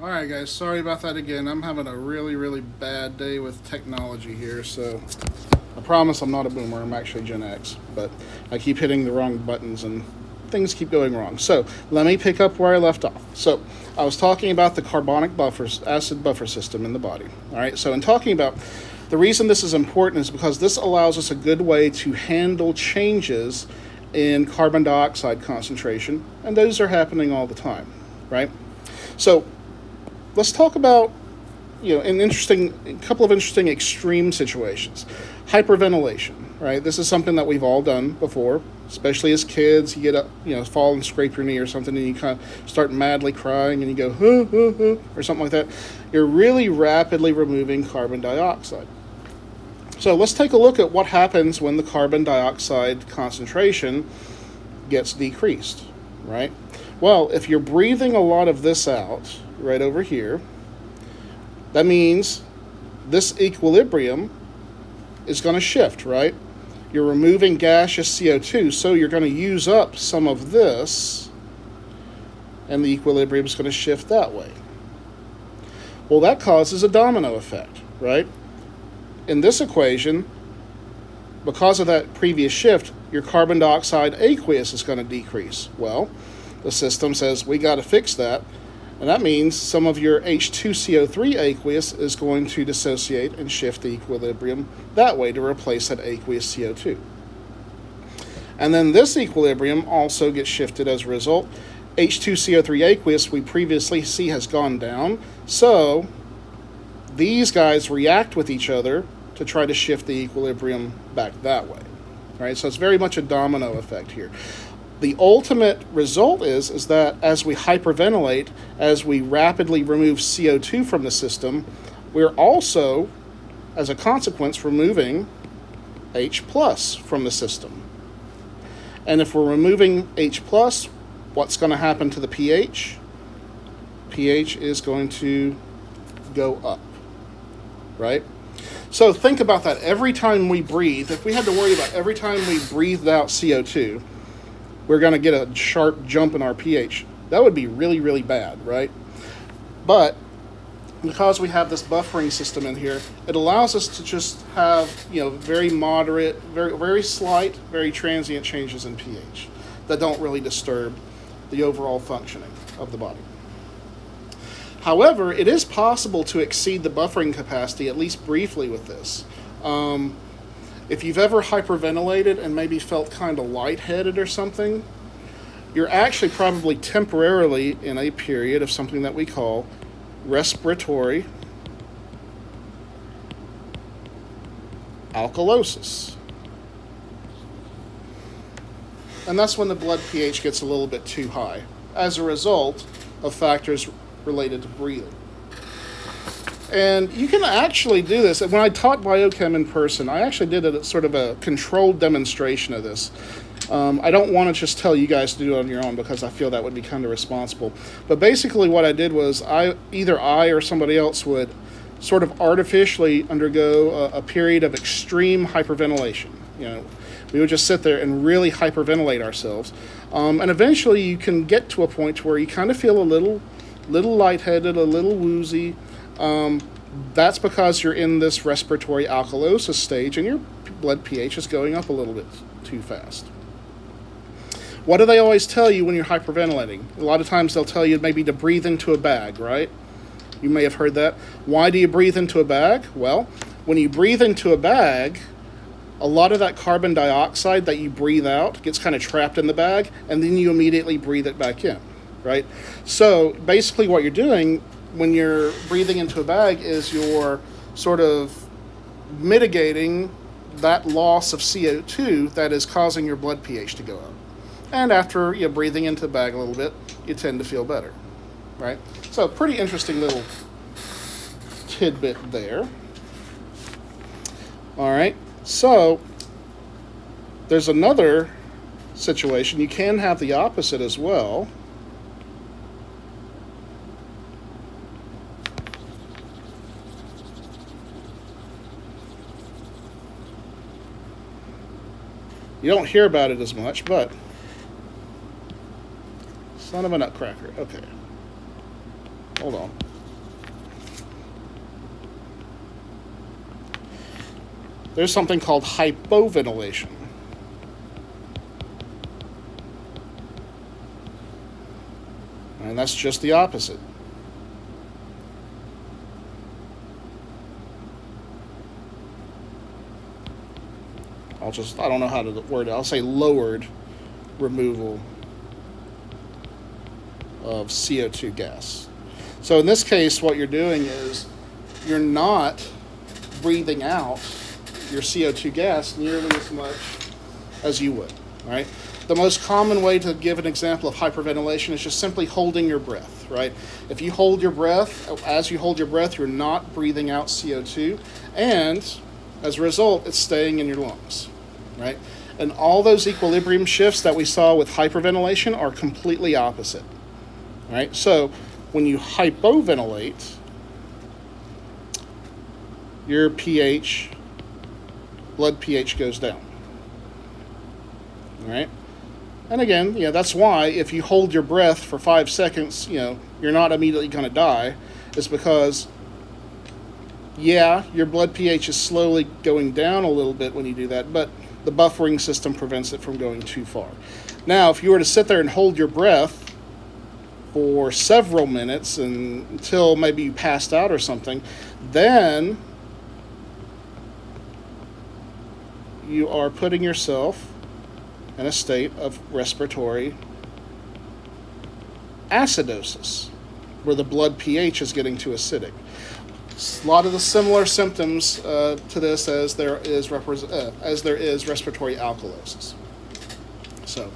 Alright, guys, sorry about that again. I'm having a really, really bad day with technology here, so I promise I'm not a boomer. I'm actually Gen X, but I keep hitting the wrong buttons and things keep going wrong. So let me pick up where I left off. So I was talking about the carbonic buffers, acid buffer system in the body. All right, so in talking about the reason this is important is because this allows us a good way to handle changes in carbon dioxide concentration, and those are happening all the time, right? So let's talk about an interesting a couple of interesting extreme situations. Hyperventilation, right? This is something that we've all done before, especially as kids. You get up, fall and scrape your knee or something, and you kind of start madly crying, and you go huh, huh, huh, or something like that. You're really rapidly removing carbon dioxide. So let's take a look at what happens when the carbon dioxide concentration gets decreased, right? Well, if you're breathing a lot of this out right over here, that means this equilibrium is going to shift, right? You're removing gaseous CO2, so you're going to use up some of this, and the equilibrium is going to shift that way. Well, that causes a domino effect, right? In this equation, because of that previous shift, your carbon dioxide aqueous is going to decrease. Well, the system says we got to fix that, and that means some of your H2CO3 aqueous is going to dissociate and shift the equilibrium that way to replace that aqueous CO2. And then this equilibrium also gets shifted as a result. H2CO3 aqueous we previously see has gone down, so these guys react with each other to try to shift the equilibrium back that way. All right, so it's very much a domino effect here. The ultimate result is that as we hyperventilate, as we rapidly remove CO2 from the system, we're also, as a consequence, removing H plus from the system. And if we're removing H plus, what's going to happen to the pH? pH is going to go up, right? So think about that. Every time we breathe, if we had to worry about every time we breathed out CO2, we're going to get a sharp jump in our pH. That would be really, really bad, right? But because we have this buffering system in here, it allows us to just have, very moderate, very, very slight, very transient changes in pH that don't really disturb the overall functioning of the body. However, it is possible to exceed the buffering capacity, at least briefly, with this. If you've ever hyperventilated and maybe felt kind of lightheaded or something, you're actually probably temporarily in a period of something that we call respiratory alkalosis. And that's when the blood pH gets a little bit too high as a result of factors related to breathing. And you can actually do this. When I taught biochem in person, I actually did a sort of a controlled demonstration of this. I don't want to just tell you guys to do it on your own because I feel that would be kind of responsible. But basically what I did was either I or somebody else would sort of artificially undergo a period of extreme hyperventilation. We would just sit there and really hyperventilate ourselves. And eventually you can get to a point where you kind of feel a little lightheaded, a little woozy. That's because you're in this respiratory alkalosis stage and your blood pH is going up a little bit too fast. What do they always tell you when you're hyperventilating? A lot of times they'll tell you maybe to breathe into a bag, right? You may have heard that. Why do you breathe into a bag? Well, when you breathe into a bag, a lot of that carbon dioxide that you breathe out gets kind of trapped in the bag, and then you immediately breathe it back in, right? So basically what you're doing when you're breathing into a bag is you're sort of mitigating that loss of CO2 that is causing your blood pH to go up. And after breathing into the bag a little bit, you tend to feel better, right? So pretty interesting little tidbit there. All right, so there's another situation. You can have the opposite as well. You don't hear about it as much, but son of a nutcracker. Okay. Hold on. There's something called hypoventilation. And that's just the opposite. I don't know how to word it. I'll say lowered removal of CO2 gas. So in this case, what you're doing is you're not breathing out your CO2 gas nearly as much as you would, right? The most common way to give an example of hyperventilation is just simply holding your breath, right? If you hold your breath, as you hold your breath, you're not breathing out CO2, and as a result, it's staying in your lungs, right? And all those equilibrium shifts that we saw with hyperventilation are completely opposite, right? So when you hypoventilate, your pH, blood pH goes down, all right? And again, that's why if you hold your breath for 5 seconds, you're not immediately going to die. It's because, your blood pH is slowly going down a little bit when you do that, but the buffering system prevents it from going too far. Now, if you were to sit there and hold your breath for several minutes until maybe you passed out or something, then you are putting yourself in a state of respiratory acidosis, where the blood pH is getting too acidic. A lot of the similar symptoms to this as there is respiratory alkalosis. So,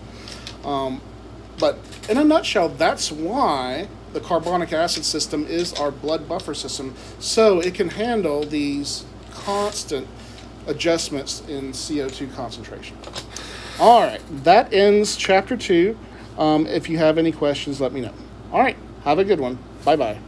but in a nutshell, that's why the carbonic acid system is our blood buffer system, so it can handle these constant adjustments in CO2 concentration. All right, that ends chapter 2. If you have any questions, let me know. All right, have a good one. Bye-bye.